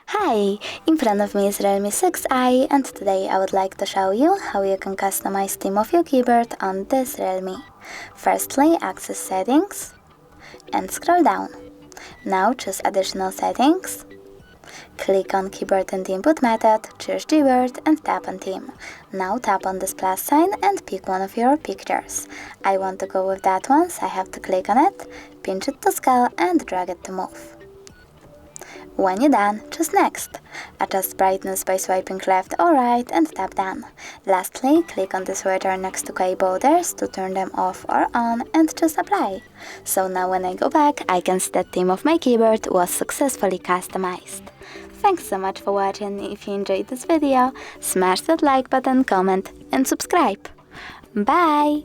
Hi! In front of me is Realme 6i, and today I would like to show you how you can customize theme of your keyboard on this Realme. Firstly, access Settings and scroll down. Now choose Additional Settings. Click on Keyboard and Input Method, choose Gboard and tap on Theme. Now tap on this plus sign and pick one of your pictures. I want to go with that one, so I have to click on it, pinch it to scale and drag it to move. When you're done, choose Next. Adjust brightness by swiping left or right and tap Done. Lastly, click on the switcher next to key borders to turn them off or on and choose Apply. So now when I go back, I can see that theme of my keyboard was successfully customized. Thanks so much for watching. If you enjoyed this video, smash that like button, comment and subscribe. Bye!